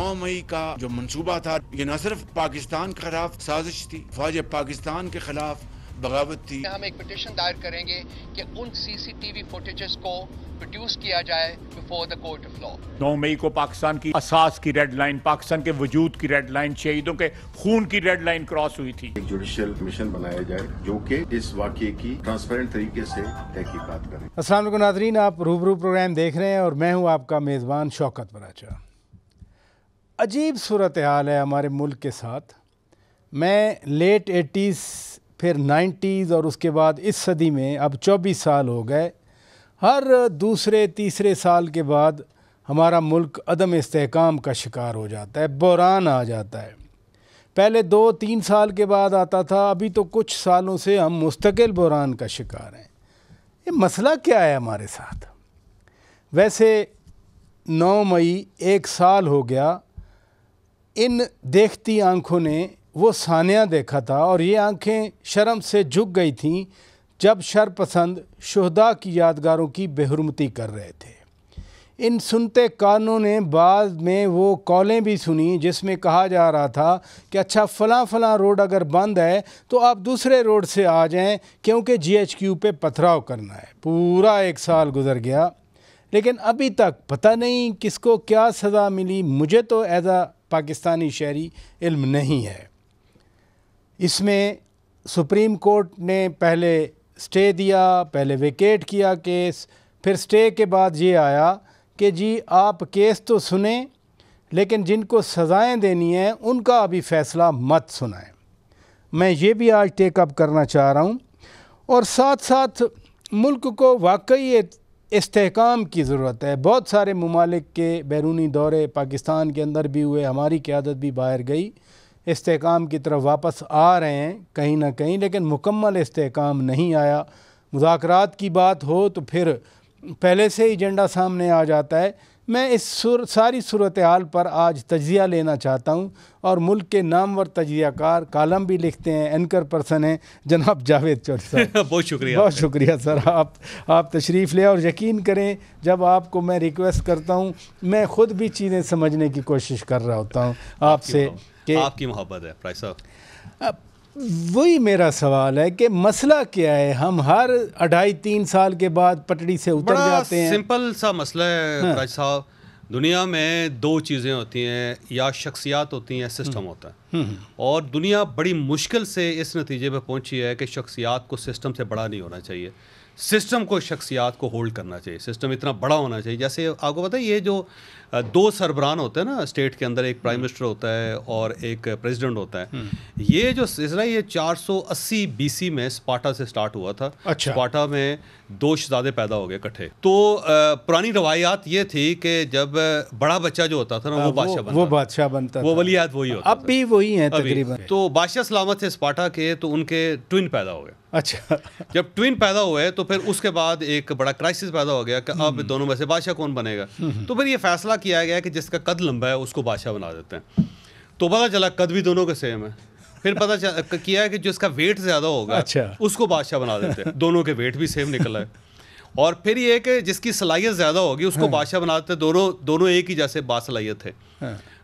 9 मई का जो मंसूबा था, ये न सिर्फ पाकिस्तान के खिलाफ साजिश थी, फौज पाकिस्तान के खिलाफ बगावत थी। हम एक पिटीशन दायर करेंगे कि उन सीसीटीवी फुटेजेस को प्रोड्यूस किया जाए before the court of law. 9 मई को पाकिस्तान की असास की रेड लाइन, पाकिस्तान के वजूद की रेड लाइन, शहीदों के खून की रेड लाइन क्रॉस हुई थी। एक जुडिशियल कमीशन बनाया जाए जो कि इस वाकये की ट्रांसपेरेंट तरीके से तहकीकात करे। अस्सलाम वालेकुम नाज़रीन, आप रूबरू प्रोग्राम देख रहे हैं और मैं हूं आपका मेज़बान शौकत बराचा। अजीब सूरत हाल है हमारे मुल्क के साथ। मैं लेट 80s फिर 90s और उसके बाद इस सदी में अब 24 साल हो गए। हर दूसरे तीसरे साल के बाद हमारा मुल्क अदम इस्तेहकाम का शिकार हो जाता है, बहरान आ जाता है। पहले 2-3 साल के बाद आता था, अभी तो कुछ सालों से हम मुस्तकिल बहरान का शिकार हैं। ये मसला क्या है हमारे साथ? वैसे 9 मई 1 साल हो गया, इन देखती आंखों ने वो सानिया देखा था और ये आंखें शर्म से झुक गई थीं जब शरपसंद शुहदा की यादगारों की बेहुरमती कर रहे थे। इन सुनते कानों ने बाद में वो कॉलें भी सुनी जिसमें कहा जा रहा था कि अच्छा फ़लाँ फ़लाँ रोड अगर बंद है तो आप दूसरे रोड से आ जाएं क्योंकि GHQ पे पथराव करना है। पूरा 1 साल गुजर गया, लेकिन अभी तक पता नहीं किसको क्या सज़ा मिली। मुझे तो एज़ आ पाकिस्तानी शहरी इल्म नहीं है। इसमें सुप्रीम कोर्ट ने पहले स्टे दिया, पहले वेकेट किया केस, फिर स्टे के बाद ये आया कि जी आप केस तो सुने लेकिन जिनको सज़ाएं देनी हैं उनका अभी फ़ैसला मत सुनाएं। मैं ये भी आज टेकअप करना चाह रहा हूँ और साथ साथ मुल्क को वाकई इस्तेहकाम की ज़रूरत है। बहुत सारे ममालिक के बैरूनी दौरे पाकिस्तान के अंदर भी हुए, हमारी क़यादत भी बाहर गई, इस्तेहकाम की तरफ वापस आ रहे हैं कहीं ना कहीं, लेकिन मुकम्मल इस्तेहकाम नहीं आया। मुज़ाकरात की बात हो तो फिर पहले से ही एजेंडा सामने आ जाता है। मैं इस सारी सूरत हाल पर आज तजिया लेना चाहता हूँ और मुल्क के नामवर तजियाकार, कालम भी लिखते हैं, एंकर पर्सन हैं जनाब जावेद चौधरी साहब। बहुत शुक्रिया, बहुत शुक्रिया सर, आप तशरीफ़ ले। और यकीन करें जब आपको मैं रिक्वेस्ट करता हूँ मैं ख़ुद भी चीज़ें समझने की कोशिश कर रहा होता हूँ आपसे। आपकी मोहब्बत है प्राइस साहब। वही मेरा सवाल है कि मसला क्या है? हम हर 2.5-3 साल के बाद पटड़ी से उतर जाते हैं। सिंपल सा मसला है प्राइस साहब। दुनिया में 2 चीज़ें होती हैं, या शख्सियात होती हैं, सिस्टम होता है। और दुनिया बड़ी मुश्किल से इस नतीजे पे पहुंची है कि शख्सियात को सिस्टम से बड़ा नहीं होना चाहिए, सिस्टम को शख्सियात को होल्ड करना चाहिए। सिस्टम इतना बड़ा होना चाहिए, जैसे आपको पता है ये जो 2 सरबरान होते हैं ना स्टेट के अंदर, एक प्राइम मिनिस्टर होता है और एक प्रेसिडेंट होता है। ये जो सिलसिला ये 480 BC में स्पार्टा से स्टार्ट हुआ था। अच्छा। स्पार्टा में 2 शहजादे पैदा हो गए इकट्ठे। तो पुरानी रवायात ये थी कि जब बड़ा बच्चा जो होता था ना वो बादशाह बनता, वो वलीअहद वही होता, अब भी वही है तकरीबन। तो बादशाह सलामत थे स्पार्टा के, तो उनके ट्विन पैदा हो गए। अच्छा। जब ट्विन पैदा हुए तो फिर उसके बाद एक बड़ा क्राइसिस पैदा हो गया कि अब दोनों में से बादशाह कौन बनेगा। तो फिर ये फैसला किया गया कि जिसका कद लंबा है उसको बादशाह बना देते हैं। तो पता चला कद भी दोनों के सेम है। फिर पता किया है कि जिसका वेट ज़्यादा होगा अच्छा, उसको बादशाह बना देते हैं। दोनों के वेट भी सेम निकला है। और फिर ये कि जिसकी सलाहियत ज़्यादा होगी उसको बादशाह बना देते। दोनों एक ही जैसे बासलाहियत थे।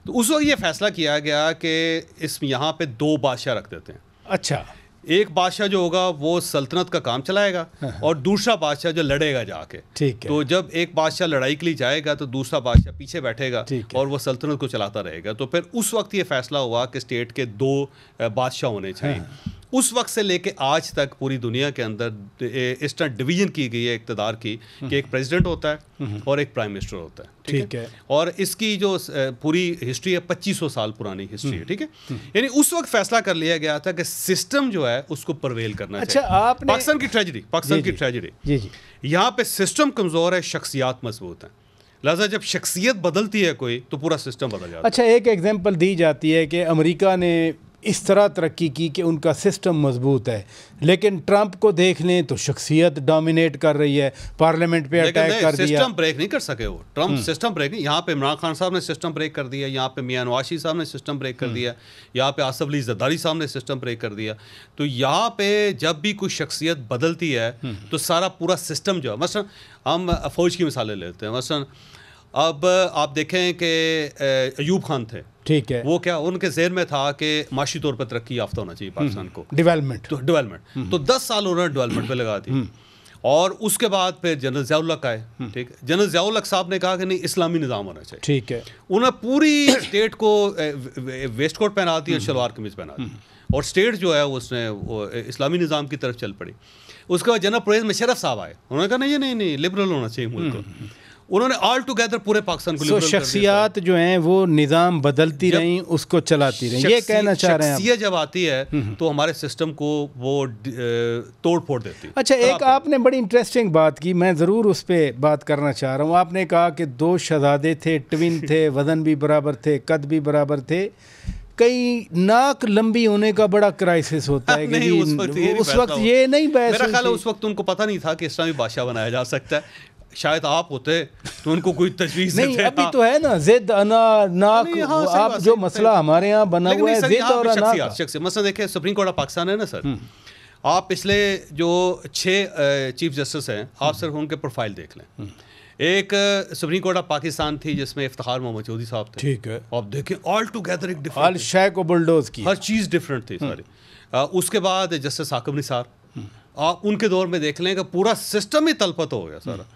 तो उस वक्त ये फैसला किया गया कि इस यहाँ पे 2 बादशाह रख देते हैं। अच्छा। एक बादशाह जो होगा वो सल्तनत का काम चलाएगा और दूसरा बादशाह जो लड़ेगा जाके। ठीक है। तो जब एक बादशाह लड़ाई के लिए जाएगा तो दूसरा बादशाह पीछे बैठेगा और वो सल्तनत को चलाता रहेगा। तो फिर उस वक्त ये फैसला हुआ कि स्टेट के 2 बादशाह होने चाहिए। उस वक्त से लेके आज तक पूरी दुनिया के अंदर इस तरह डिवीजन की गई है इक़्तिदार की कि एक प्रेसिडेंट होता है और एक प्राइम मिनिस्टर होता है। ठीक है। और इसकी जो पूरी हिस्ट्री है 2500 साल पुरानी हिस्ट्री है। ठीक है। यानी उस वक्त फैसला कर लिया गया था कि सिस्टम जो है उसको परवेल करना चाहिए। अच्छा, आपने पाकिस्तान की ट्रेजेडी जी जी, यहाँ पे सिस्टम कमज़ोर है, शख्सियात मजबूत हैं। लिहाजा जब शख्सियत बदलती है कोई तो पूरा सिस्टम बदल जाता है। अच्छा, एक एग्जांपल दी जाती है कि अमेरिका ने इस तरह तरक्की की कि उनका सिस्टम मजबूत है, लेकिन ट्रंप को देख लें तो शख्सियत डोमिनेट कर रही है, पार्लियामेंट पे अटैक कर दिया। सिस्टम ब्रेक नहीं कर सके वो, ट्रंप सिस्टम ब्रेक नहीं। यहाँ पे इमरान खान साहब ने सिस्टम ब्रेक कर दिया, यहाँ पे मियां नवाज शरीफ साहब ने सिस्टम ब्रेक कर दिया, यहाँ पे आसिफ अली जरदारी साहब ने सिस्टम ब्रेक कर दिया। तो यहाँ पे जब भी कोई शख्सियत बदलती है तो सारा पूरा सिस्टम जो है, मसलन हम फ़ौज की मिसालें लेते हैं। मसलन अब आप देखें कि अयूब खान थे, ठीक है, वो क्या उनके ज़हन में था कि माशी तौर पर तरक्की याफ्ता होना चाहिए पाकिस्तान को, डेवलपमेंट तो 10 साल उन्होंने डेवलपमेंट पे लगा दी। और उसके बाद फिर जनरल ज़ियाउल-हक आए, ठीक है, जनरल ज़ियाउल-हक साहब ने कहा कि नहीं इस्लामी निज़ाम होना चाहिए, ठीक है, उन्होंने पूरी स्टेट को वेस्ट कोट पहना दी और शलवार कमीज़ पहना दी, और स्टेट जो है उसने वो इस्लामी निज़ाम की तरफ चल पड़ी। उसके बाद जनरल परवेज़ मुशर्रफ साहब आए, उन्होंने कहा नहीं लिबरल होना चाहिए मुल्क को, उन्होंने ऑल टुगेदर पूरे पाकिस्तान को लिबरल शख्सियात जो हैं वो निज़ाम बदलती रहीं, उसको चलाती रहीं, ये कहना चाह रहे हैं। शख्सियत जब आती है तो हमारे सिस्टम को वो तोड़ फोड़ देती है। अच्छा, एक आपने बड़ी इंटरेस्टिंग बात की, मैं ज़रूर उस पर बात करना चाह रहा हूँ। आपने कहा कि 2 शहज़ादे थे, ट्विन थे, वज़न भी बराबर थे, कद भी बराबर थे, कई नाक लंबी होने का बड़ा क्राइसिस होता है कि उस वक्त ये नहीं बहस, मेरा ख्याल है उस वक्त उनको पता नहीं था कि इस्लामी बादशाह बनाया जा सकता है। शायद आप होते तो उनको कोई तजवीज़ नहीं, अभी तो है ना जिद अना नाक, आप जो मसला हमारे यहाँ बना हुआ है जिद और शख्सियत। मसला देखें, सुप्रीम कोर्ट ऑफ पाकिस्तान है ना सर, आप पिछले जो 6 चीफ जस्टिस हैं, आप सिर्फ उनके प्रोफाइल देख लें। एक सुप्रीम कोर्ट ऑफ पाकिस्तान थी जिसमें इफ्तिखार मोहम्मद चौधरी साहब थे, ठीक है, आप देखें ऑल टुगेदर एक डिफरेंट, शय को बुलडोज की, हर चीज़ डिफरेंट थी सारी। उसके बाद जस्टिस साकिब निसार, आप उनके दौर में देख लें कि पूरा सिस्टम ही तलपत हो गया सारा।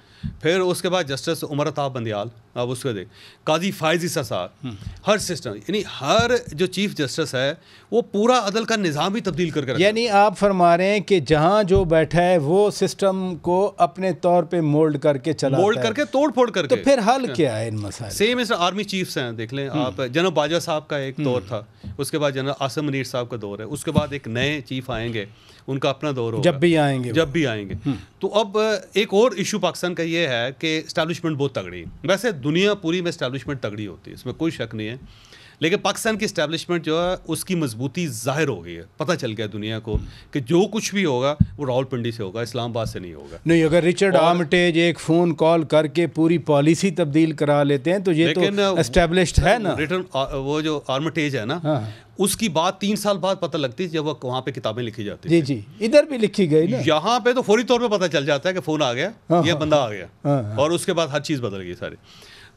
फिर उसके बाद जस्टिस उमर अताब बंदियाल, अब उसको देख, काजी फायज़ ईसा साहब, हर सिस्टम, यानी हर जो चीफ जस्टिस है वो पूरा अदल का निज़ाम ही तब्दील करके रखा। यानी आप फरमा रहे हैं कि जहाँ जो बैठा है वो सिस्टम को अपने तौर पे मोल्ड करके चलाता है, मोल्ड करके तोड़ फोड़ करके। तो फिर हल क्या है इन मसाइल? सेम इस आर्मी चीफ्स हैं, देख लें आप, जनरल बाजवा साहब का एक दौर था, उसके बाद जनरल आसिम मुनीर साहब का दौर है, उसके बाद एक नए चीफ आएंगे, उनका अपना दौर होगा, जब भी आएंगे। तो अब एक और इशू पाकिस्तान का ये है कि एस्टैब्लिशमेंट बहुत तगड़ी है। वैसे दुनिया पूरी में एस्टैब्लिशमेंट तगड़ी होती है, इसमें कोई शक नहीं है, लेकिन पाकिस्तान की एस्टैब्लिशमेंट जो है उसकी मजबूती ज़ाहिर हो गई है। पता चल गया दुनिया को कि जो कुछ भी होगा वो रावलपिंडी से होगा, इस्लामाबाद से नहीं होगा। नहीं, अगर रिचर्ड आर्मिटेज एक फ़ोन कॉल करके पूरी पॉलिसी तब्दील करा लेते हैं तो ये तो एस्टैब्लिश्ड है ना। रिटर्न वो जो आर्मिटेज है ना, उसकी बात 3 साल बाद पता लगती है जब वो वहाँ पे किताबें लिखी जाती है। जी, इधर भी लिखी गई ना, यहाँ पे तो फौरी तौर पे पता चल जाता है कि फ़ोन आ गया, ये बंदा आ गया, और उसके बाद हर चीज़ बदल गई सारी।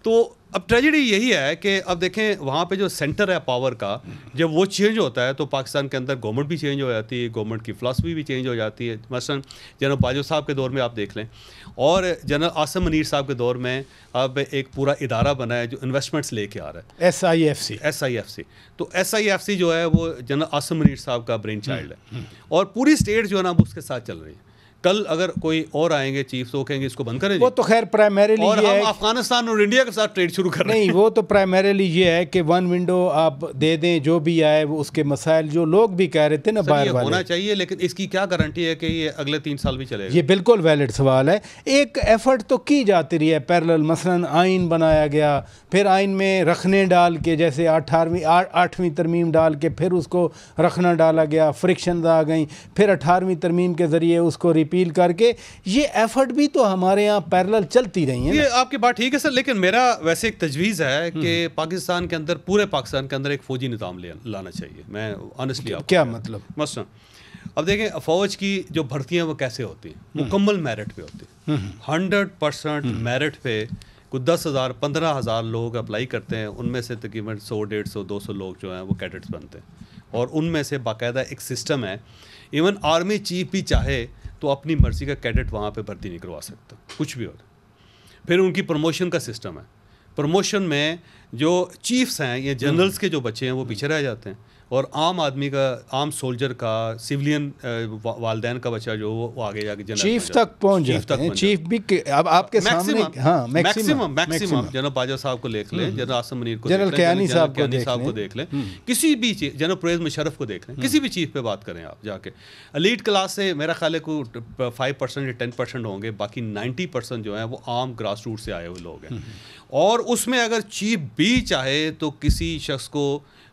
तो अब ट्रेजेडी यही है कि अब देखें वहाँ पे जो सेंटर है पावर का, जब वो चेंज होता है तो पाकिस्तान के अंदर गवर्नमेंट भी चेंज हो जाती है, गवर्नमेंट की फ़िलासफ़ी भी चेंज हो जाती है। मसलन जनरल बाजवा साहब के दौर में आप देख लें, और जनरल आसिम मुनीर साहब के दौर में अब एक पूरा इदारा बना है जो इन्वेस्टमेंट्स लेके आ रहा है, SIFC। तो SIFC जो है वो जनरल आसिम मुनीर साहब का ब्रेन चाइल्ड है, और पूरी स्टेट जो है ना वो उसके साथ चल रही है। कल अगर कोई और आएंगे चीफ तो कहेंगे इसको बंद करें, वो तो खैर प्राइमरीली और हम अफगानिस्तान और इंडिया के साथ ट्रेड शुरू कर रहे हैं। नहीं, वो तो प्राइमरीली ये है कि 1 विंडो आप दे दें, जो भी आए वो उसके मसाइल, जो लोग भी कह रहे थे ना बाहर वाले, होना चाहिए, लेकिन इसकी क्या गारंटी है कि ये अगले 3 साल भी चलेगा? ये बिल्कुल वैलिड सवाल है। एक एफर्ट तो की जाती रही है पैरेलल, मसलन आइन बनाया गया, फिर आइन में रखने डाल के, जैसे 8वीं तरमीम डाल के फिर उसको रखना डाला गया, फ्रिक्शन आ गई, फिर 18वीं तरमीम के ज़रिए उसको अपील करके, ये एफर्ट भी तो हमारे यहाँ पैरेलल चलती रही है। ये आपकी बात ठीक है सर, लेकिन मेरा वैसे एक तजवीज़ है कि पाकिस्तान के अंदर, पूरे पाकिस्तान के अंदर एक फ़ौजी निज़ाम लाना चाहिए। मैं ऑनेस्टली आपको क्या मतलब, मसलन अब देखें फ़ौज की जो भर्तियाँ वो कैसे होती हैं, मुकम्मल मेरिट पे होती है, 100% मेरिट पे। कुछ 10,000 15,000 लोग अप्लाई करते हैं, उनमें से तकरीबन 100 150 200 लोग जो हैं वो कैडेट्स बनते हैं, और उनमें से बाकायदा एक सिस्टम है। इवन आर्मी चीफ भी चाहे तो अपनी मर्ज़ी का कैडेट वहाँ पे भर्ती नहीं करवा सकता, कुछ भी हो। फिर उनकी प्रमोशन का सिस्टम है, प्रमोशन में जो चीफ्स हैं या जनरल्स के जो बच्चे हैं वो पीछे रह जाते हैं, और आम आदमी का, आम सोल्जर का, सिविलियन वालदैन का बच्चा जो वो आगे जाके जनरल चीफ तक पहुंच जाते हैं। चीफ भी अब आपके सामने, हाँ, मैक्सिमम जनरल बाजवा साहब को देख लें, जनरल आसिम मुनीर को, जनरल कियानी साहब को देख लें, किसी भी चीफ, जनरल परवेज़ मुशर्रफ को देख लें, किसी भी चीफ पे बात करें आप जाके, एलीट क्लास से मेरा ख्याल है को 5% या 10% होंगे, बाकी 90% जो है वो आम ग्रास रूट से आए हुए लोग हैं। और उसमें अगर चीफ भी चाहे तो किसी शख्स को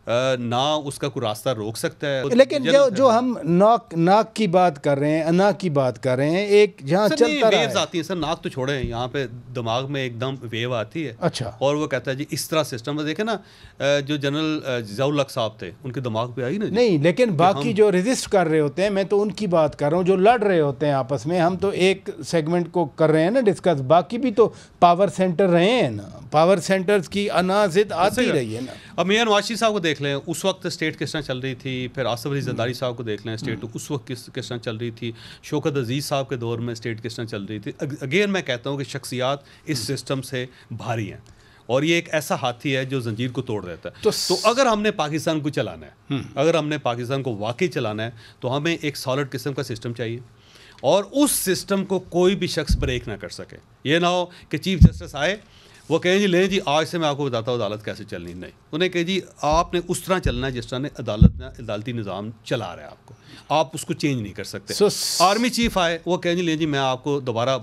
ना उसका कोई रास्ता रोक सकता है। लेकिन जो हम नाक की बात कर रहे हैं, अना की बात कर रहे हैं, एक जहाँ चलता रहा वेव्स आती हैं सर, नाक तो छोड़े, यहाँ पे दिमाग में एकदम वेव आती है। अच्छा। और वो कहता है जी इस तरह सिस्टम में देखे ना, जो जनरल ज़ियाउल हक साहब थे उनके दिमाग पे आई ना जी। नहीं, लेकिन बाकी जो रेजिस्ट कर रहे होते हैं, मैं तो उनकी बात कर रहा हूँ, जो लड़ रहे होते हैं आपस में। हम तो एक सेगमेंट को कर रहे हैं ना डिस्कस, बाकी भी तो पावर सेंटर रहे हैं ना, पावर सेंटर्स की अनाजिद आती रही है ना। अब मियां नवाज शरीफ साहब को देख लें, उस वक्त स्टेट किस तरह चल रही थी, फिर आसिफ अली जरदारी साहब को देख लें, स्टेट उस वक्त किस तरह चल रही थी, शौकत अजीज़ साहब के दौर में स्टेट किस तरह चल रही थी। अगेन मैं कहता हूँ कि शख्सियात इस सिस्टम से भारी हैं और ये एक ऐसा हाथी है जो जंजीर को तोड़ देता है। तो अगर हमने पाकिस्तान को चलाना है, अगर हमने पाकिस्तान को वाकई चलाना है, तो हमें एक सॉलिड किस्म का सिस्टम चाहिए और उस सिस्टम को कोई भी शख्स ब्रेक ना कर सके। ये ना हो कि चीफ जस्टिस आए, वो कहें जी ले जी आज से मैं आपको बताता हूँ अदालत कैसे चलनी। नहीं, उन्हें कहे जी आपने उस तरह चलना है जिस तरह ने अदालती निज़ाम चला रहा है, आपको आप उसको चेंज नहीं कर सकते। आर्मी चीफ आए, वो कहें जी ले जी मैं आपको दोबारा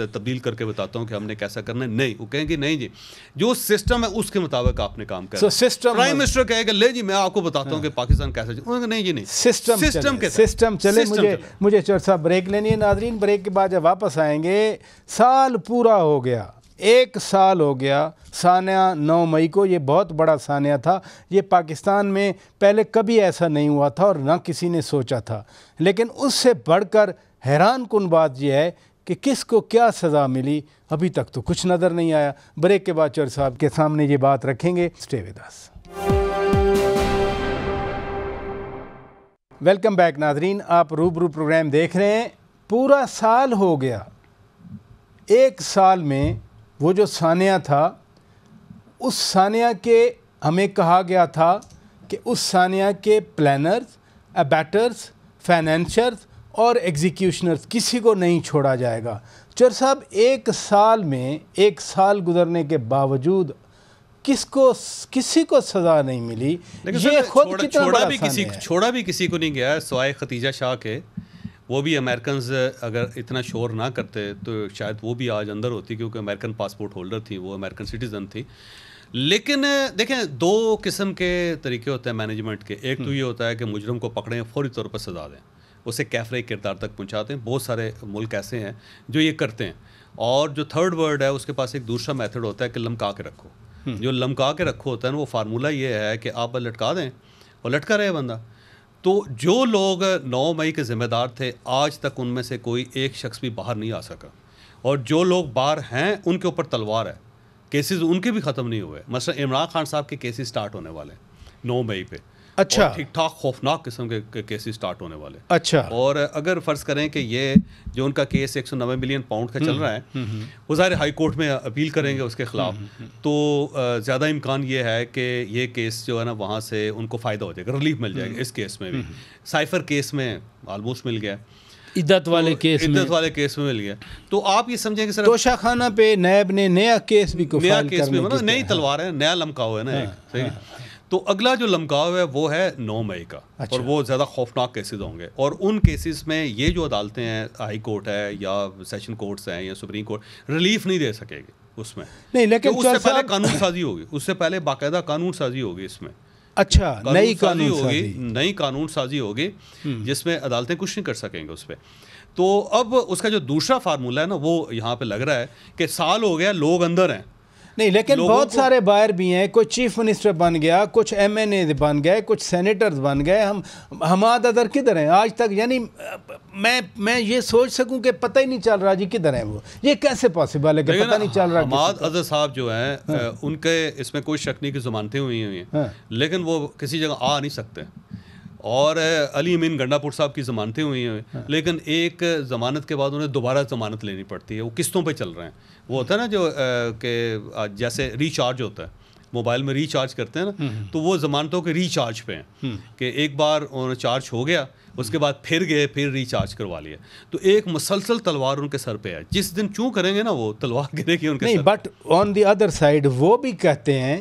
तब्दील करके बताता हूँ कि हमने कैसा करना है। नहीं, वो कहेंगे नहीं जी जो सिस्टम है उसके मुताबिक आपने काम करना है। प्राइम मिनिस्टर कहेगा ले जी मैं आपको बताता हूँ कि पाकिस्तान कैसा चले। नहीं जी नहीं, सिस्टम चले। मुझे चौर साहब ब्रेक लेनी है। नाजरीन, ब्रेक के बाद जब वापस आएंगे, साल पूरा हो गया, 1 साल हो गया सानिया 9 मई को। ये बहुत बड़ा सानिया था, ये पाकिस्तान में पहले कभी ऐसा नहीं हुआ था और ना किसी ने सोचा था। लेकिन उससे बढ़कर हैरान कुन बात यह है कि किसको क्या सज़ा मिली, अभी तक तो कुछ नज़र नहीं आया। ब्रेक के बाद चौर साहब के सामने ये बात रखेंगे। Stay with us. Welcome back नाजरीन, आप रूबरू प्रोग्राम देख रहे हैं। पूरा साल हो गया, 1 साल में वो जो सानिया था, उस सानिया के हमें कहा गया था कि उस सानिया के प्लानर्स, अबैटर्स, फाइनेंशर्स और एग्जीक्यूशनर्स किसी को नहीं छोड़ा जाएगा। चौर साहब, 1 साल में 1 साल गुजरने के बावजूद किसी को सज़ा नहीं मिली। ये खुद कितना बड़ा सानिया है। छोड़ा भी किसी को नहीं गया सिवाय खतीजा शाह के। वो भी अमेरिकन अगर इतना शोर ना करते तो शायद वो भी आज अंदर होती, क्योंकि अमेरिकन पासपोर्ट होल्डर थी, वो अमेरिकन सिटीज़न थी। लेकिन देखें, 2 किस्म के तरीके होते हैं मैनेजमेंट के। एक तो ये होता है कि मुजरम को पकड़ें, फौरी तौर पर सज़ा दें, उसे कैफरे किरदार तक पहुंचाते हैं। बहुत सारे मुल्क ऐसे हैं जो ये करते हैं। और जो थर्ड वर्ड है, उसके पास एक दूसरा मेथड होता है कि लमका के रखो। जो लमका के रखो होता है ना, वो फार्मूला ये है कि आप लटका दें और लटका रहे बंदा। तो जो लोग 9 मई के ज़िम्मेदार थे, आज तक उनमें से कोई एक शख्स भी बाहर नहीं आ सका। और जो लोग बाहर हैं उनके ऊपर तलवार है, केसेस उनके भी ख़त्म नहीं हुए। मसलन इमरान खान साहब के केसेस स्टार्ट होने वाले 9 मई पे। अच्छा, ठीक ठाक खौफनाक किस्म के केसेस स्टार्ट होने वाले। अच्छा, और अगर फ़र्ज़ करें कि ये जो उनका केस 190 मिलियन पाउंड का चल रहा है, वो ज़ाहिर हाई कोर्ट में अपील करेंगे उसके ख़िलाफ़, तो ज़्यादा इम्कान ये है कि ये केस जो है ना वहाँ से उनको फ़ायदा हो जाएगा, रिलीफ मिल जाएगा। इस केस में भी साइफर केस में ऑलमोस्ट मिल गया, इद्दत वाले केस में मिल गया। तो आप ये समझेंगे सर, तोशा खाना पे नैब ने नया केस भी मतलब नई तलवार है, नया लमकाव है ना एक, सही। तो अगला जो लमकाव है वो है 9 मई का। अच्छा। और वो ज़्यादा खौफनाक केसेस होंगे। और उन केसेस में ये जो अदालतें हैं, हाई कोर्ट है या सेशन कोर्ट्स हैं या सुप्रीम कोर्ट, रिलीफ नहीं दे सकेगी उसमें। नहीं, लेकिन तो उससे पहले कानून साजी होगी, उससे पहले बाकायदा कानून साजी होगी इसमें। अच्छा, नई कानून साजी होगी जिसमें अदालतें कुछ नहीं कर सकेंगे उस पर। तो अब उसका जो दूसरा फार्मूला है ना, वो यहाँ पे लग रहा है कि साल हो गया, लोग अंदर हैं। नहीं, लेकिन बहुत सारे बाहर भी हैं। कोई चीफ मिनिस्टर बन गया, कुछ MNA बन गए, कुछ सेनेटर्स बन गए। हम अदर किधर हैं आज तक? यानी मैं ये सोच सकूं कि पता ही नहीं चल रहा जी किधर हैं वो। ये कैसे पॉसिबल है कि पता नहीं चल रहा? हमाद अदर साहब जो हैं, उनके इसमें कोई शक नहीं कि ज़मानतें हुई हैं, लेकिन वो किसी जगह आ नहीं सकते। और अली अमीन गंडापुर साहब की ज़मानतें हुई हैं, लेकिन एक ज़मानत के बाद उन्हें दोबारा ज़मानत लेनी पड़ती है। वो किस्तों पे चल रहे हैं। वो होता है ना जो कि जैसे रिचार्ज होता है, मोबाइल में रिचार्ज करते हैं ना, तो वो ज़मानतों के रिचार्ज पे हैं कि एक बार उन्हें चार्ज हो गया, उसके बाद फिर गए, फिर रिचार्ज करवा लिया। तो एक मुसलसल तलवार उनके सर पे है। जिस दिन चूँ करेंगे ना, वो तलवार गिरेगी उनके नहीं, but on the other side वो भी कहते हैं,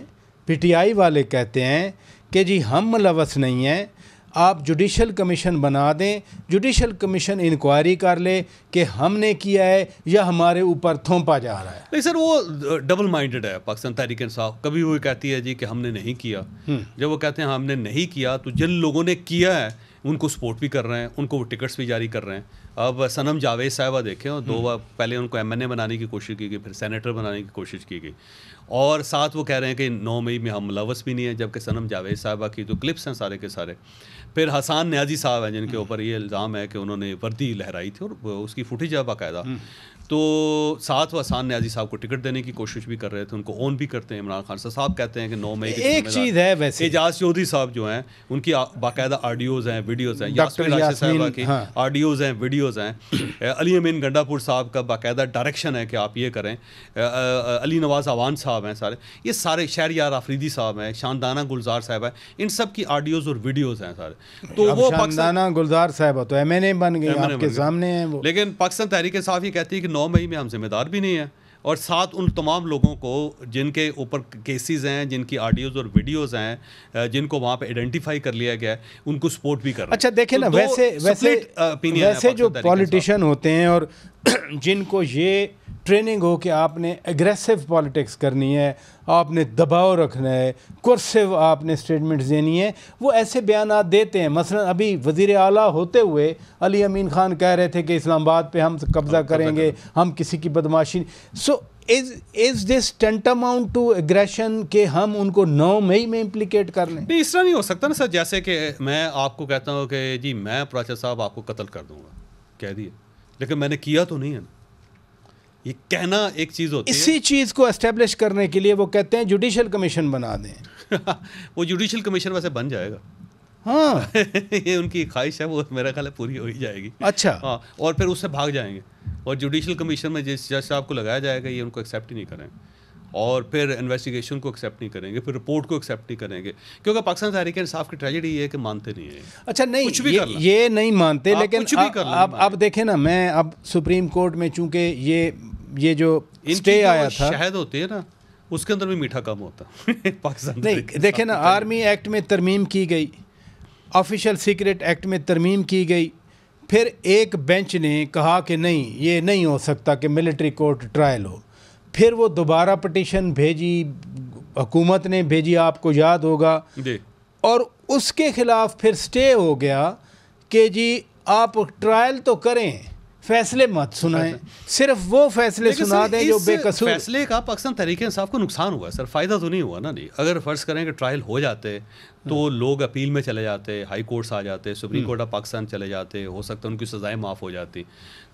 PTI वाले कहते हैं कि जी हम मुलव्वस नहीं हैं, आप जुडिशल कमीशन बना दें, जुडिशल कमीशन इंक्वायरी कर ले कि हमने किया है या हमारे ऊपर थोपा जा रहा है। नहीं सर, वो डबल माइंडेड है पाकिस्तान तहरीक इंसाफ। कभी वो कहती है जी कि हमने नहीं किया, जब वो कहते हैं हमने नहीं किया तो जिन लोगों ने किया है उनको सपोर्ट भी कर रहे हैं, उनको वो टिकट्स भी जारी कर रहे हैं। अब सनम जावेद साहिबा देखें, और 2 बार पहले उनको MNA बनाने की कोशिश की गई, फिर सेनेटर बनाने की कोशिश की गई, और साथ वो कह रहे हैं कि 9 मई में हम मुलव्वस भी नहीं है, जबकि सनम जावेद साहिबा की जो क्लिप्स हैं सारे के सारे। फिर हसान न्याजी साहब हैं जिनके ऊपर ये इल्ज़ाम है कि उन्होंने वर्दी लहराई थी और उसकी फुटेज है बाकायदा। तो साथ वो हसान न्याजी साहब को टिकट देने की कोशिश भी कर रहे थे, उनको ओन भी करते हैं। इमरान खान साहब कहते हैं कि 9 मई एक चीज़ है वैसे, एजाज चौधरी साहब जो हैं उनकी बाकायदा ऑडियोज़ हैं, वीडियोज़ हैं, यास्मीन राशिद साहबा की ऑडियोज़ हैं, वीडियोज़ हैं, अली अमीन गंडापुर साहब का बाकायदा डायरेक्शन है कि आप ये करें, अली नवाज अवान साहब हैं, सारे ये सारे, शहरयार आफरीदी साहब हैं, शानदाना गुलजार साहब हैं, इन सब की ऑडियोज़ और वीडियोज़ हैं सारे। तो वो शानदाना गुलजार साहब तो MNA बन गए, आपके सामने हैं वो। लेकिन पाकिस्तान तहरीक इंसाफ ये कहती है कि 9 मई में हम जिम्मेदार भी नहीं हैं, और साथ उन तमाम लोगों को जिनके ऊपर केसेस हैं, जिनकी ऑडियोज़ और वीडियोज़ हैं, जिनको वहाँ पे आइडेंटिफाई कर लिया गया है, उनको सपोर्ट भी कर रहे हैं। अच्छा देखें ना, वैसे जो पॉलिटिशियन होते हैं और जिनको ये ट्रेनिंग हो कि आपने एग्रेसिव पॉलिटिक्स करनी है, आपने दबाव रखना है, कुर्सिव आपने स्टेटमेंट्स देनी है, वो ऐसे बयानात देते हैं। मसलन अभी वज़ीर आला होते हुए अली अमीन खान कह रहे थे कि इस्लामाबाद पे हम कब्ज़ा करेंगे, हम किसी की बदमाशी। So is this tantamount to aggression के हम उनको 9 मई में इम्प्लीकेट कर लें? नहीं, इस तरह नहीं हो सकता ना सर। जैसे कि मैं आपको कहता हूँ कि जी मैं प्राचा साहब आपको कत्ल कर दूँगा, कह दिए, लेकिन मैंने किया तो नहीं है ना। ये कहना एक चीज़ होती है। इसी चीज़ को एस्टेब्लिश करने के लिए वो कहते हैं जुडिशल कमीशन बना दें। वो जुडिशल कमीशन वैसे बन जाएगा, हाँ ये उनकी ख्वाहिश है, वो मेरा ख्याल है पूरी हो ही जाएगी। अच्छा, हाँ, और फिर उससे भाग जाएंगे, और जुडिशल कमीशन में जिस जज साहब को लगाया जाएगा ये उनको एक्सेप्ट ही नहीं करेंगे, और फिर इन्वेस्टिगेशन को एक्सेप्ट नहीं करेंगे, फिर रिपोर्ट को एक्सेप्ट नहीं करेंगे, क्योंकि पाकिस्तान तहरीक इंसाफ की ट्रेजेडी ये है कि मानते नहीं है। अच्छा नहीं, कुछ भी ये नहीं मानते, लेकिन अब देखें ना, मैं अब सुप्रीम कोर्ट में चूंकि ये जो स्टे आया था, शहद होती है ना, उसके अंदर भी मीठा कम होता पाकिस्तान नहीं। देखें ना, आर्मी एक्ट में तरमीम की गई, ऑफिशियल सीक्रेट एक्ट में तरमीम की गई, फिर एक बेंच ने कहा कि नहीं, ये नहीं हो सकता कि मिलिट्री कोर्ट ट्रायल हो, फिर वो दोबारा पटिशन भेजी, हुकूमत ने भेजी, आपको याद होगा, और उसके ख़िलाफ़ फिर स्टे हो गया कि जी आप ट्रायल तो करें, फैसले मत सुनाएं, सिर्फ वो फैसले सुना दें जो बेकसूर। फैसले का पाकिस्तान तहरीक इंसाफ को नुकसान हुआ है सर, फ़ायदा तो नहीं हुआ ना। नहीं, अगर फ़र्ज़ करें कि ट्रायल हो जाते तो लोग अपील में चले जाते, हाई कोर्ट्स आ जाते, सुप्रीम कोर्ट ऑफ पाकिस्तान चले जाते, हो सकता है उनकी सज़ाएं माफ़ हो जाती,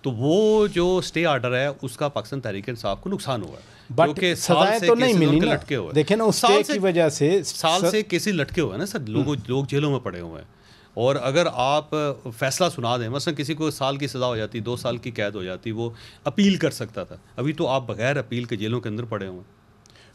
तो वो जो स्टे आर्डर है उसका पाकिस्तान तहरीक इंसाफ को नुकसान हुआ, बट सज़ाएं तो नहीं मिली ना। लटके हुए, देखें ना, उस स्टे की वजह से साल से केसेस लटके हुए हैं ना सर, लोग जेलों में पड़े हुए हैं। और अगर आप फैसला सुना दें, मतलब किसी को साल की सज़ा हो जाती, 2 साल की कैद हो जाती, वो अपील कर सकता था, अभी तो आप बगैर अपील के जेलों के अंदर पड़े हुए हैं।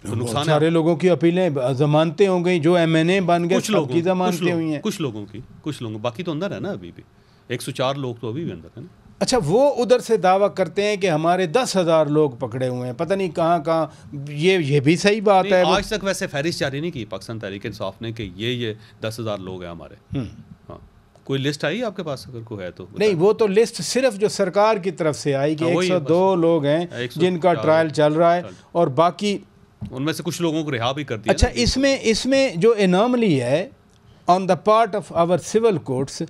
तो नुकसान सारे लोगों की अपीलें ज़मानतें हो गई, जो MNA बन गए, सबकी ज़मानतें हुई हैं, कुछ लोगों बाकी तो अंदर है ना, अभी भी 104 लोग तो अभी भी अंदर है ना। अच्छा, वो उधर से दावा करते हैं कि हमारे 10,000 लोग पकड़े हुए हैं, पता नहीं कहाँ, ये भी सही बात है। आज तक वैसे फहरिस्त जारी नहीं की पाकिस्तान तहरीक इंसाफ ने कि ये 10,000 लोग हैं हमारे। हाँ, कोई लिस्ट आई आपके पास अगर कोई है तो? नहीं, वो तो लिस्ट सिर्फ जो सरकार की तरफ से आई कि 102 लोग हैं जिनका ट्रायल चल रहा है, और बाकी उनमें से कुछ लोगों को रिहा भी कर दिया। अच्छा, इसमें जो एनॉमली है on the part of our civil courts,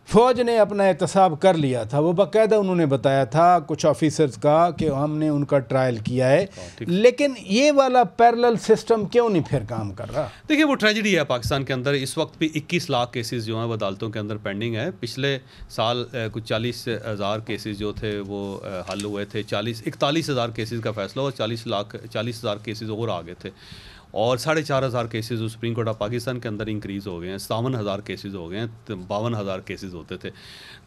फ़ौज ने अपना एहतसाब कर लिया था, वो बाकायदा उन्होंने बताया था कुछ ऑफिसर्स का कि हमने उनका ट्रायल किया है, लेकिन ये वाला पैरेलल सिस्टम क्यों नहीं फिर काम कर रहा? देखिए, वो ट्रेजेडी है पाकिस्तान के अंदर। इस वक्त भी 21 लाख केसेस जो हैं वो अदालतों के अंदर पेंडिंग है। पिछले साल कुछ 40,000 केसेस जो थे वो हल हुए थे, 41,000 केसेस का फैसला हुआ, 40,000 केसेस और आ गए थे, और 4,500 cases supreme court of Pakistan के अंदर इंक्रीज़ हो गए हैं, 57,000 केसेस हो गए हैं, 52,000 केसेस होते थे।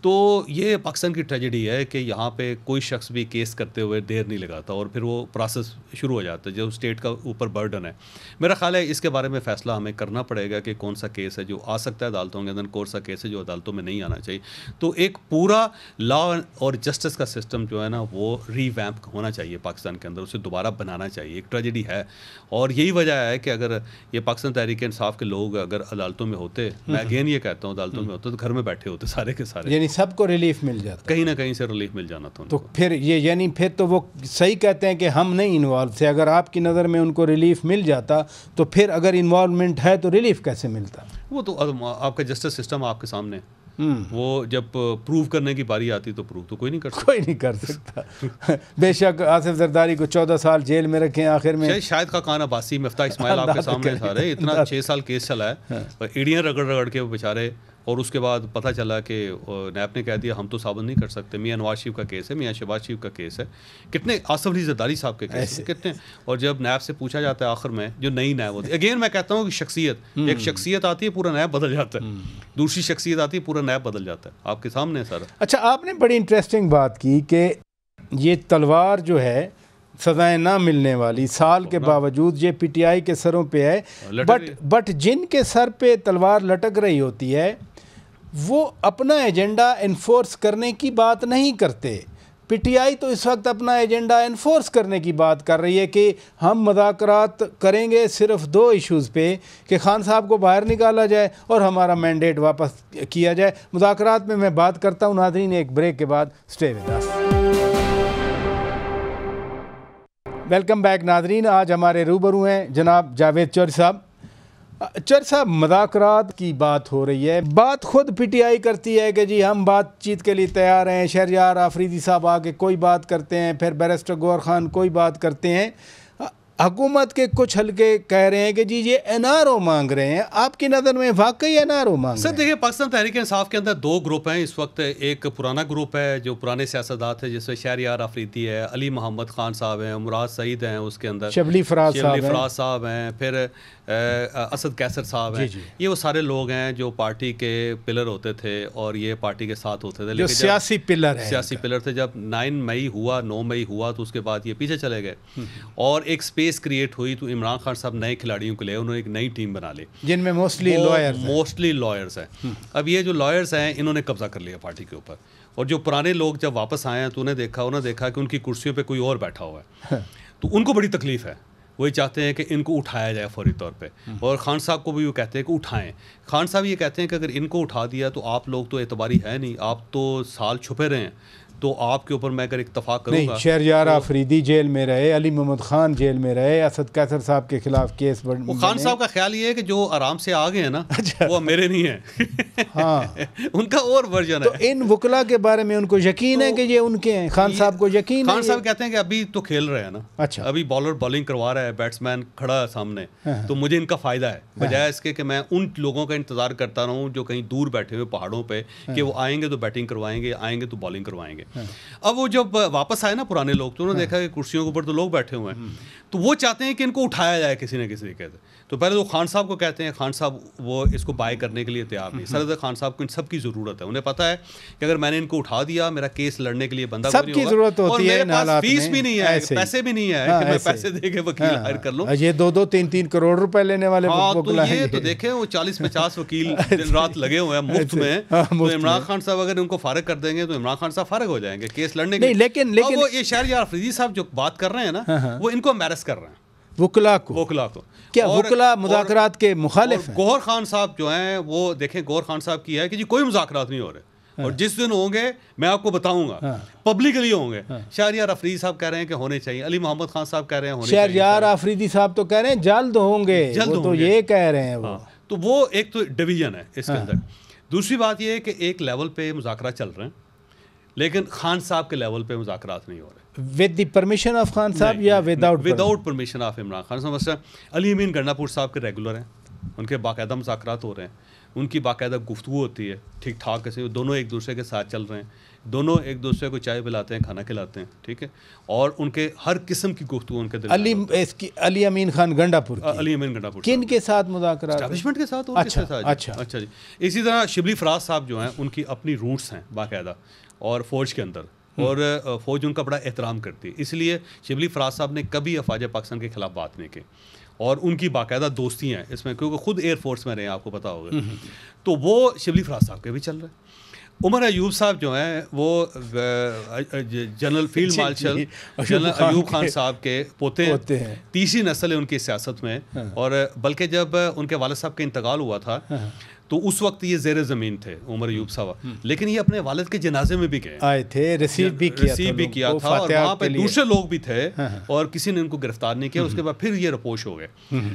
तो ये पाकिस्तान की ट्रेजेडी है कि यहाँ पे कोई शख्स भी केस करते हुए देर नहीं लगाता, और फिर वो प्रोसेस शुरू हो जाता है जो स्टेट का ऊपर बर्डन है। मेरा ख्याल है इसके बारे में फ़ैसला हमें करना पड़ेगा कि कौन सा केस है जो आ सकता है अदालतों के अंदर, कौन सा केस है जो अदालतों में नहीं आना चाहिए। तो एक पूरा लॉ और जस्टिस का सिस्टम जो है ना वो रीवैम्प होना चाहिए पाकिस्तान के अंदर, उसे दोबारा बनाना चाहिए। एक ट्रेजेडी है, और यही वजह वजह है कि अगर ये पाकिस्तान तहरीक इंसाफ के लोग अगर अदालतों में होते, मैं अगेन ये कहता हूँ अदालतों में होते तो घर में बैठे होते सारे के सारे, यानी सबको रिलीफ मिल जाता, कहीं ना कहीं से रिलीफ मिल जाना था। तो फिर ये यानी फिर तो वो सही कहते हैं कि हम नहीं इन्वॉल्व थे। अगर आपकी नज़र में उनको रिलीफ मिल जाता तो फिर अगर इन्वॉल्वमेंट है तो रिलीफ कैसे मिलता? वो तो आपका जस्टिस सिस्टम आपके सामने, वो जब प्रूव करने की बारी आती तो प्रूव तो कोई नहीं कर सकता। बेशक आसिफ जरदारी को 14 साल जेल में रखें, आखिर में शाहिद खान अब्बासी, मिफ्ताह इस्माइल आपके सामने सारे, इतना 6 साल केस चला है, ईडियाँ रगड़ के वो बेचारे, और उसके बाद पता चला कि नैब ने कह दिया हम तो साबित नहीं कर सकते। मियां नवाज शरीफ का केस है, मियां शहबाज शरीफ का केस है, कितने आसिफ अली जरदारी साहब के केस है, कितने। और जब नैब से पूछा जाता है आखिर में, जो नई नैब होती है, अगेन मैं कहता हूँ कि शख्सियत, एक शख्सियत आती है पूरा नैब बदल जाता है, दूसरी शख्सियत आती है पूरा नैब बदल जाता है, आपके सामने सर। अच्छा, आपने बड़ी इंटरेस्टिंग बात की कि ये तलवार जो है सज़ाएं ना मिलने वाली, साल के बावजूद ये PTI के सरों पे है, बट जिनके सर पे तलवार लटक रही होती है वो अपना एजेंडा इन्फोर्स करने की बात नहीं करते। PTI तो इस वक्त अपना एजेंडा इन्फोर्स करने की बात कर रही है कि हम मुज़ाकरात करेंगे सिर्फ 2 इश्यूज़ पे, कि खान साहब को बाहर निकाला जाए और हमारा मैंडेट वापस किया जाए। मुज़ाकरात में मैं बात करता हूँ नाज़रीन, एक ब्रेक के बाद। Stay with us. Welcome back नाज़रीन। आज हमारे रूबरू हैं जनाब जावेद चौधरी साहब। चौधरी साहब, मुज़ाकरात की बात हो रही है, बात खुद PTI करती है कि जी हम बातचीत के लिए तैयार हैं, शहरयार आफरीदी साहब आके कोई बात करते हैं, फिर बैरिस्टर गौहर खान कोई बात करते हैं, हुकूमत के कुछ हल्के कह रहे हैं कि जी ये NRO मांग रहे हैं। आपकी नज़र में वाकई NRO मांग सर? देखिए, पाकिस्तान तहरीक इंसाफ के अंदर 2 ग्रुप हैं इस वक्त। एक पुराना ग्रुप है जो पुराने सियासतदान थे, जिसमें शहरयार आफरीदी है, अली मोहम्मद खान साहब हैं, मुराद सईद हैं, उसके अंदर शबली फराज साहब हैं, फिर असद कैसर साहब हैं। ये वो सारे लोग हैं जो पार्टी के पिलर होते थे और ये पार्टी के साथ होते थे, लेकिन सियासी पिलर थे। जब 9 मई हुआ तो उसके बाद ये पीछे चले गए और एक स्पेस क्रिएट हुई, तो इमरान खान साहब नए खिलाड़ियों को ले, उन्होंने एक नई टीम बना ली जिनमें मोस्टली लॉयर्स हैं। अब ये जो लॉयर्स हैं इन्होंने कब्जा कर लिया पार्टी के ऊपर, और जो पुराने लोग जब वापस आए हैं तो उन्होंने देखा कि उनकी कुर्सियों पे कोई और बैठा हुआ है, तो उनको बड़ी तकलीफ है। वही चाहते हैं कि इनको उठाया जाए फौरी तौर पे, और खान साहब को भी वो कहते हैं कि उठाएं। खान साहब ये कहते हैं कि अगर इनको उठा दिया तो आप लोग तो एतबारी है नहीं, आप तो साल छुपे रहे हैं, तो आपके ऊपर मैं अगर इत्तफाक करूँगा। शहरयार आफरीदी जेल में रहे, अली मोहम्मद खान जेल में रहे, असद कैसर साहब के खिलाफ केस वो खान साहब का ख्याल ये है कि जो आराम से आ गए हैं ना, वो मेरे नहीं है। हाँ उनका और वर्जन है। तो इन वकला के बारे में उनको यकीन है कि ये उनके हैं? खान साहब को यकीन है? खान साहब कहते हैं कि अभी तो खेल रहे हैं ना, अच्छा, अभी बॉलर बॉलिंग करवा रहा है, बैट्समैन खड़ा है सामने, तो मुझे इनका फ़ायदा है, बजाय इसके कि मैं उन लोगों का इंतज़ार करता रहूँ जो कहीं दूर बैठे हुए पहाड़ों पर, कि वो आएंगे तो बैटिंग करवाएंगे, आएंगे तो बॉलिंग करवाएंगे। अब वो जब वापस आए ना पुराने लोग, तो उन्होंने देखा कि कुर्सियों के ऊपर तो लोग बैठे हुए हैं, तो वो चाहते हैं कि इनको उठाया जाए किसी न किसी तरीके से। तो पहले तो खान साहब को कहते हैं, खान साहब वो इसको बाय करने के लिए तैयार नहीं। सरदार खान साहब को इन सब की ज़रूरत है, उन्हें पता है कि अगर मैंने इनको उठा दिया, मेरा केस लड़ने के लिए बंदा कोई नहीं होगा, और मेरे पास फीस भी नहीं है, पैसे भी नहीं है कि मैं पैसे दे के वकील हायर कर लूँ। ये 2-2, 3-3 करोड़ रुपए लेने वाले तो देखें वो 40-50 वकील दिन रात लगे हुए हैं मुफ्त में। तो इमरान खान साहब अगर उनको फारिग कर देंगे तो इमरान खान साहब फारिग हो जाएंगे केस लड़ने के। लेकिन वो ये शहरयार आफरीदी साहब जो बात कर रहे हैं ना, वो इनको एम्बैरस कर रहे हैं, वकला को। क्या वकला मुज़ाकरात के मुखालिफ हैं? गौहर खान साहब जो हैं वो देखें, गौहर खान साहब की है कि जी कोई मुज़ाकरात नहीं हो रहे, और जिस दिन होंगे मैं आपको बताऊंगा, पब्लिकली होंगे। शहरयार आफरीदी साहब कह रहे हैं कि होने चाहिए, अली मोहम्मद खान साहब कह रहे हैं होने चाहिए, शहरयार आफरीदी साहब तो कह रहे हैं जल्द होंगे, तो ये कह रहे हैं वो। तो वो एक तो डिवीजन है इसके अंदर। दूसरी बात ये है कि एक लेवल पे मुज़ाकरा चल रहे हैं, लेकिन खान साहब के लेवल पे मुज़ाकरात नहीं हो रहे। With the permission of Khan साहब या without permission of Imran Khan साहब। मसलन अली अमीन गंडापुर साहब के रेगुलर हैं, उनके बाकायदा मुज़ाकरात हो रहे हैं, उनकी बाकायदा गुफ्तगू होती है ठीक ठाक कैसे, दोनों एक दूसरे के साथ चल रहे हैं, दोनों एक दूसरे को चाय पिलाते हैं, खाना खिलाते हैं, ठीक है, और उनके हर किस्म की गुफ्तगू उनके दिल। अली अमीन खान गंडापुर, अली अमीन गंडापुर किन के साथ मुज़ाकरात? एस्टैब्लिशमेंट के साथ। अच्छा जी। इसी तरह शिबली फराज साहब जो हैं, उनकी अपनी रूट्स हैं बाकायदा और फ़ौज के अंदर, और फ़ौज उनका बड़ा एहतराम करती है, इसलिए शिबली फराज साहब ने कभी अफवाज पाकिस्तान के खिलाफ बात नहीं की, और उनकी बाकायदा दोस्ती हैं इसमें, क्योंकि खुद एयरफोर्स में रहे हैं, आपको पता होगा। तो वो शिबली फराज साहब के भी चल रहे हैं। उमर अयूब साहब जो हैं वो general field marshal general Ayub Khan साहब के पोते हैं। तीसरी नस्ल है उनकी सियासत में। और बल्कि जब उनके वालिद साहब का इंतकाल हुआ था तो उस वक्त ये ज़ेर ज़मीन थे उमर अयूब साहब, लेकिन ये अपने वालिद के जनाजे में भी गए, आए थे, रिसीव भी किया था और वहाँ पे दूसरे लोग भी थे और किसी ने उनको गिरफ्तार नहीं किया। उसके बाद फिर ये रपोश हो गए,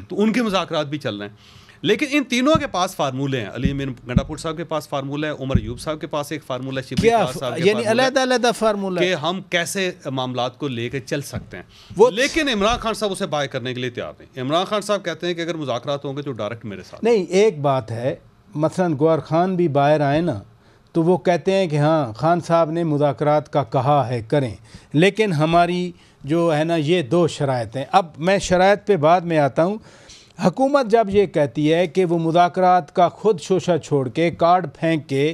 तो उनके मुज़ाकरात भी चल रहे हैं। लेकिन इन तीनों के पास फार्मूले हैं। अली अमीन गंडापुर साहब के पास फार्मूला है, उमर अयूब साहब के पास एक फार्मूला है, शिबली खान साहब के पास अलग-अलग फार्मूला कि हम कैसे मामलात को लेकर चल सकते हैं। लेकिन इमरान खान साहब उसे बाय करने के लिए तैयार नहीं। इमरान खान साहब कहते हैं कि अगर मुज़ाकरात होंगे तो डायरेक्ट मेरे साथ नहीं। एक बात है, मसलन गौहर खान भी बाहर आए ना तो वो कहते हैं कि हाँ खान साहब ने मुज़ाकरात का कहा है करें, लेकिन हमारी जो है ना ये दो शराइत हैं। अब मैं शराइत पे बाद में आता हूँ। हुकूमत जब ये कहती है कि वो मुज़ाकरात का खुद शोशा छोड़ के कार्ड फेंक के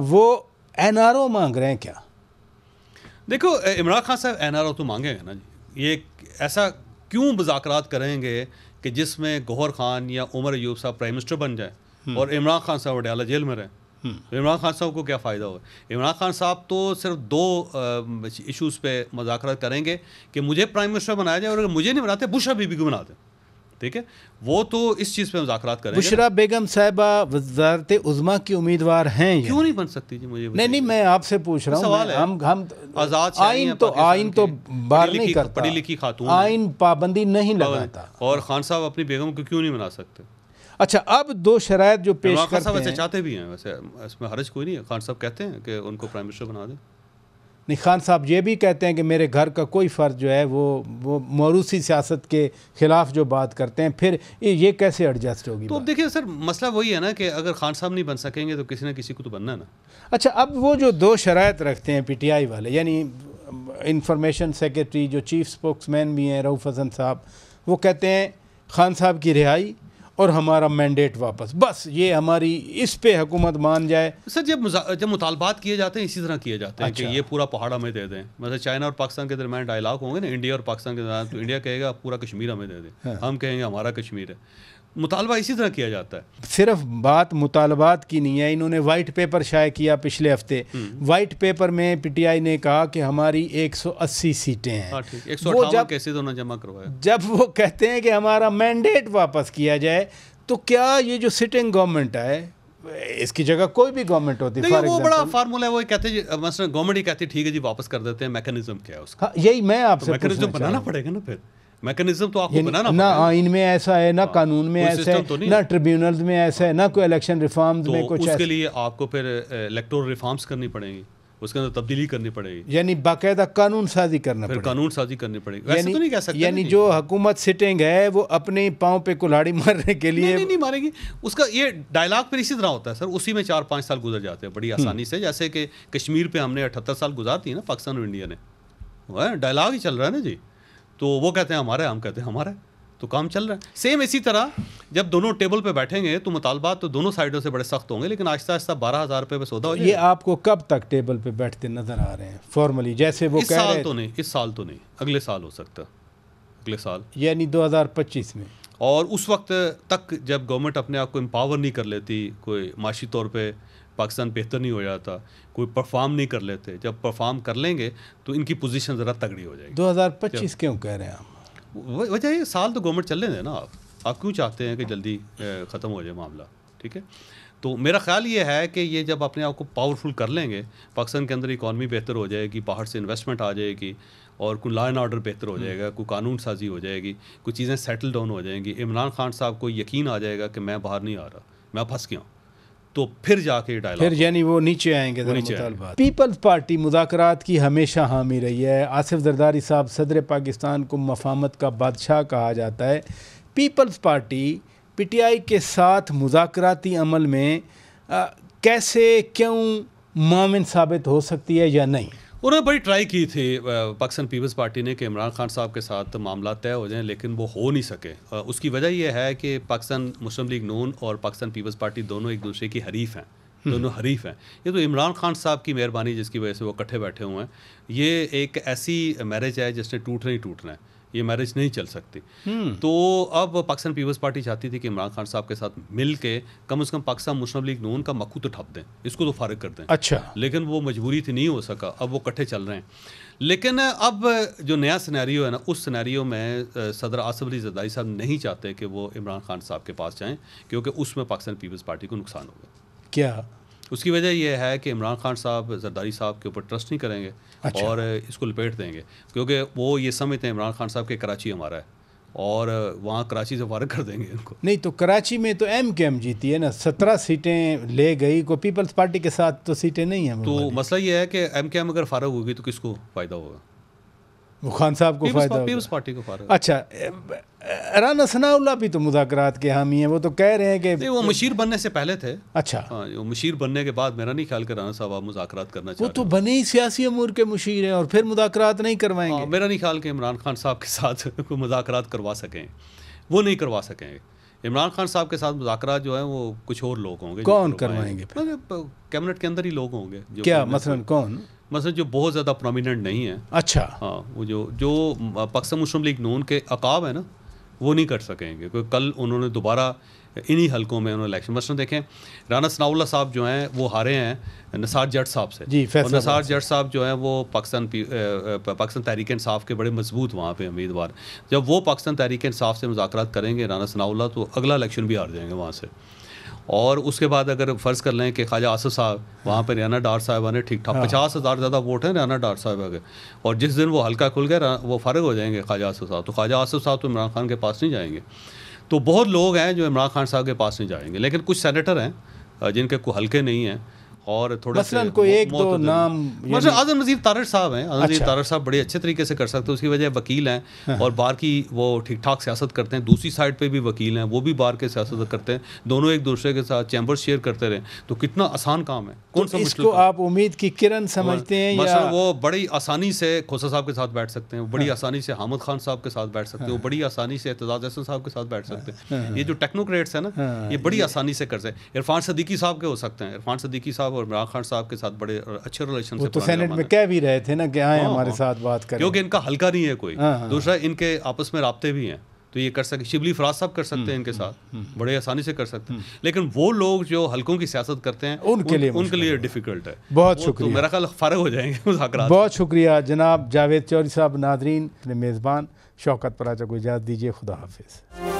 वो NRO मांग रहे हैं क्या? देखो इमरान खान साहब NRO तो मांगेंगे ना जी। ये ऐसा क्यों मुज़ाकरात करेंगे कि जिसमें गौहर खान या उमर अयूब साहब प्राइम मिनिस्टर बन जाए और इमरान खान साहब अडयाला जेल में रहें? तो इमरान खान साहब को क्या फ़ायदा होगा? इमरान खान साहब तो सिर्फ दो इशूज़ पे मुज़ाकरात करेंगे कि मुझे प्राइम मिनिस्टर बनाया जाए और अगर मुझे नहीं बनाते बुशरा बीबी को बना दें, ठीक है? वो तो इस चीज़ पे मुज़ाकरात करेंगे। बुशरा बेगम साहिबा वज़ारत उज़्मा की उम्मीदवार हैं, क्यों नहीं बन सकती जी? मुझे नहीं, मैं आपसे पूछ रहा हूँ। सवाल है, हम आज़ाद आइन तो बाहर नहीं करता, पढ़ी लिखी खातून, आइन पाबंदी नहीं लगाता। और खान साहब अपनी बेगम को क्यों नहीं बना सकते? अच्छा, अब दो शराइत जो पेश करते हैं, वैसे चाहते भी हैं, वैसे इसमें हर्ज कोई नहीं है। खान साहब कहते हैं कि उनको प्राइम मिनिस्टर बना दें। नहीं, खान साहब ये भी कहते हैं कि मेरे घर का कोई फ़र्ज जो है वो मौरूसी सियासत के ख़िलाफ़ जो बात करते हैं, फिर ये कैसे एडजस्ट होगी? तो अब देखिए सर, मसला वही है ना कि अगर खान साहब नहीं बन सकेंगे तो किसी न किसी को तो बनना है ना। अच्छा, अब वो जो दो शराइत रखते हैं PTI वाले, यानी इंफॉर्मेशन सेक्रेटरी जो चीफ स्पोक्समैन भी हैं रऊफ़ हसन साहब, वो कहते हैं खान साहब की रिहाई और हमारा मैंडेट वापस, बस ये हमारी, इस पे हुकूमत मान जाए। सर जब मुतालबात किए जाते हैं इसी तरह किए जाते हैं। अच्छा। कि ये पूरा पहाड़ हमें दे दें। मतलब चाइना और पाकिस्तान के दरमियान डायलॉग होंगे ना, इंडिया और पाकिस्तान के दरमियान, तो इंडिया कहेगा पूरा कश्मीर हमें दे दें। हाँ। हम कहेंगे हमारा कश्मीर है। मुतालबा इसी तरह किया जाता है। सिर्फ बात मुतालबात की नहीं है। इन्होंने वाइट पेपर शाये किया पिछले हफ्ते। वाइट पेपर में PTI ने कहा कि हमारी 180 सीटें हैं। 158 केसेस उन्होंने जमा करवाया। जब वो कहते हैं कि हमारा मैंडेट वापस किया जाए, तो क्या ये जो सिटिंग गवर्नमेंट है, इसकी जगह कोई भी गवर्नमेंट होती है, वो बड़ा फार्मूला है। वो कहते हैं मसलन गवर्नमेंट ही कहती है ठीक है जी वापस कर देते हैं, मैकेनिज्म क्या है उसका? हाँ, यही मैं आपसे मैकेनिज्म बनाना पड़ेगा ना। फिर मैकेनिज्म तो आपको बनाना ना आइन में ऐसा है, ना कानून में ऐसा है, ना ट्रिब्यूनल्स में ऐसा है, ना कोई इलेक्शन रिफॉर्म्स में कुछ। उसके लिए आपको फिर इलेक्टोरल रिफॉर्म्स करनी पड़ेंगी, उसके अंदर तब्दीली करनी पड़ेगी, यानी बाकायदा कानून साजी करना पड़ेगा। कानून साजी करनी पड़ेगी। वैसे तो नहीं कह सकते, यानी जो हुकूमत सिटिंग है वो अपने पाँव पे कुल्हाड़ी मारने के लिए नहीं मारेगी। उसका ये डायलॉग फिर इसी तरह होता है सर, उसी में 4-5 साल गुजर जाते हैं बड़ी आसानी से। जैसे कि कश्मीर पे हमने 78 साल गुजार दी ना पाकिस्तान और इंडिया ने, डायलॉग ही चल रहा है ना जी। तो वो कहते हैं हमारा है, हम कहते हैं हमारा है, तो काम चल रहा है। सेम इसी तरह जब दोनों टेबल पे बैठेंगे तो मुतालबात तो दोनों साइडों से बड़े सख्त होंगे, लेकिन आहिस्ता आहिस्ता 12,000 रुपये पे सौदा हो जाएगा। ये आपको कब तक टेबल पे बैठते नजर आ रहे हैं फॉर्मली? जैसे वो इस साल तो नहीं, इस साल तो नहीं, अगले साल हो सकता है, अगले साल यानी 2025 में। और उस वक्त तक जब गवर्नमेंट अपने आप को एम्पावर नहीं कर लेती, कोई माशी तौर पर पाकिस्तान बेहतर नहीं हो जाता, कोई परफॉर्म नहीं कर लेते, जब परफॉर्म कर लेंगे तो इनकी पोजीशन ज़रा तगड़ी हो जाएगी। 2025 क्यों कह रहे हैं आप? वजह ये साल तो गवर्नमेंट चलने दें ना। आप क्यों चाहते हैं कि जल्दी ख़त्म हो जाए मामला? ठीक है, तो मेरा ख्याल ये है कि ये जब अपने आप को पावरफुल कर लेंगे, पाकिस्तान के अंदर इकॉनमी बेहतर हो जाएगी, बाहर से इन्वेस्टमेंट आ जाएगी और कोई लॉ एंड ऑर्डर बेहतर हो जाएगा, कोई कानून साजी हो जाएगी, कुछ चीज़ें सेटल डाउन हो जाएंगी, इमरान खान साहब को यकीन आ जाएगा कि मैं बाहर नहीं आ रहा, मैं फंस गया हूँ, तो फिर जाके डायलॉग, फिर यानी वो नीचे आएंगे। पीपल्स पार्टी मुज़ाकरात की हमेशा हामी रही है। आसिफ जरदारी साहब सदर पाकिस्तान को मफाहमत का बादशाह कहा जाता है। पीपल्स पार्टी PTI के साथ मुज़ाकराती अमल में कैसे, क्यों मामिन साबित हो सकती है या नहीं? उन्होंने बड़ी ट्राई की थी पाकिस्तान पीपल्स पार्टी ने कि इमरान खान साहब के साथ मामला तय हो जाएं, लेकिन वो हो नहीं सके। उसकी वजह यह है कि पाकिस्तान मुस्लिम लीग नून और पाकिस्तान पीपल्स पार्टी दोनों एक दूसरे की हरीफ हैं, दोनों हरीफ हैं। ये तो इमरान खान साहब की मेहरबानी जिसकी वजह से वो इकट्ठे बैठे हुए हैं। ये एक ऐसी मैरिज है जिसने टूटना ही टूटना है। ये मैरिज नहीं चल सकती। तो अब पाकिस्तान पीपल्स पार्टी चाहती थी कि इमरान खान साहब के साथ मिल के कम से कम पाकिस्तान मुस्लिम लीग नून का मक्खू तो ठप दें, इसको तो फारिग कर दें। अच्छा, लेकिन वो मजबूरी थी, नहीं हो सका। अब वो इकट्ठे चल रहे हैं। लेकिन अब जो नया सिनेरियो है ना, उस सिनेरियो में सदर आसिफ अली जरदारी साहब नहीं चाहते कि वो इमरान खान साहब के पास जाएं, क्योंकि उसमें पाकिस्तान पीपल्स पार्टी को नुकसान होगा। क्या उसकी वजह यह है कि इमरान खान साहब जरदारी साहब के ऊपर ट्रस्ट नहीं करेंगे। अच्छा। और इसको लपेट देंगे, क्योंकि वो ये समझते हैं इमरान खान साहब के कराची हमारा है और वहाँ कराची से फारिग कर देंगे इनको। नहीं तो कराची में तो MKM जीती है ना, 17 सीटें ले गई, को पीपल्स पार्टी के साथ तो सीटें नहीं हैं। तो मसला ये है कि MKM अगर फारिग होगी तो किसको फ़ायदा होगा? वो खान साहब को फायदा, पीपल्स पार्टी को फारिग। अच्छा, राना सनाउल्लाह भी तो मुज़ाकरात के हामी हैं, वो तो कह रहे हैं कि नहीं, वो मुशीर बनने से पहले थे। अच्छा, हाँ, वो मुशीर बनने के बाद मेरा नहीं ख्याल कि राना साहब आप मुज़ाकरात करना चाहते वो तो बने ही सियासी अमूर के मुशीर हैं और फिर मुज़ाकरात नहीं करवाएंगे। मेरा नहीं ख्याल कि इमरान खान साहब के साथ कोई मुज़ाकरात करवा सकें, वो नहीं करवा सकेंगे। इमरान खान साहब के साथ मुज़ाकरात जो है वो कुछ और लोग होंगे। कौन करवाएंगे? कैबिनेट के अंदर ही लोग होंगे। क्या मसलन कौन? मसलन जो बहुत ज़्यादा प्रोमिनेंट नहीं है। अच्छा, हाँ, वो जो पाकिस्तान मुस्लिम लीग नून के अकाब है ना, वो नहीं कर सकेंगे, क्योंकि कल उन्होंने दोबारा इन्हीं हलकों में उन्होंने इलेक्शन, मसलन देखें राना सनाउल्लाह साहब जो हैं वो हारे हैं नसार जट साहब से जी, और नसार जट साहब जो हैं वो पाकिस्तान तहरीक इंसाफ के बड़े मजबूत वहाँ पे उम्मीदवार। जब वो पाकिस्तान तहरीक इंसाफ से मुज़ाकरात करेंगे राना सनाउल्लाह, तो अगला इलेक्शन भी हार जाएंगे वहाँ से। और उसके बाद अगर फ़र्ज़ कर लें कि ख्वाजा आसिफ साहब वहाँ पर रियाना डार साहिबा ने ठीक ठाक 50,000 ज़्यादा वोट हैं रियाना डार साहिबा के, और जिस दिन वो हल्का खुल गया वो फ़ारिग हो जाएंगे ख्वाजा आसिफ साहब, तो ख्वाजा आसिफ साहब तो इमरान खान के पास नहीं जाएंगे। तो बहुत लोग हैं जो इमरान खान साहब के पास नहीं जाएंगे, लेकिन कुछ सेनेटर हैं जिनके कोई हल्के नहीं हैं और थोड़े मसलन कोई एक दो नाम, मतलब आज़म नज़ीर तारड़ साहब हैं। आज़म नज़ीर अच्छा। तारड़ साहब बड़े अच्छे तरीके से कर सकते हैं, उसकी वजह वकील हैं और बार की वो ठीक ठाक सियासत करते हैं। दूसरी साइड पे भी वकील हैं, वो भी बार के सियासत करते हैं, दोनों एक दूसरे के साथ चैम्बर शेयर करते रहे, तो कितना आसान काम है। कौन सा इसको आप उम्मीद की किरण समझते हैं या वो बड़ी आसानी से खोसा साहब के साथ बैठ सकते हैं, वो बड़ी आसानी से हामिद खान साहब के साथ बैठ सकते हैं, वो बड़ी आसानी से एतजाज अहसन साहब के साथ बैठ सकते हैं। ये जो टेक्नोक्रेट्स हैं ना, ये बड़ी आसानी से कर सकते हैं। इरफान सदीकी साहब के हो सकते हैं, इरफान सदीकी साहब और इमरान खान साहब साथ बड़े अच्छे रिलेशन। वो तो सेनेट में कह भी रहे थे ना कि आए हमारे साथ बात करें, क्योंकि इनका हल्का नहीं है कोई। दूसरा इनके आपस में राब्ते भी हैं, तो ये कर सकते। शिबली फराज साहब कर सकते हैं इनके साथ, बड़े आसानी से कर सकते हैं। लेकिन वो लोग जो हल्कों की सियासत करते हैं उनके लिए डिफिकल्ट है। बहुत शुक्रिया, मेरा ख्याल फारिग हो जाएंगे मुज़ाकरात। बहुत शुक्रिया जनाब जावेद चौधरी साहब। नादरीन, अपने मेज़बान शौकत पराचा को इजाज़त दीजिए। खुदा हाफिज़।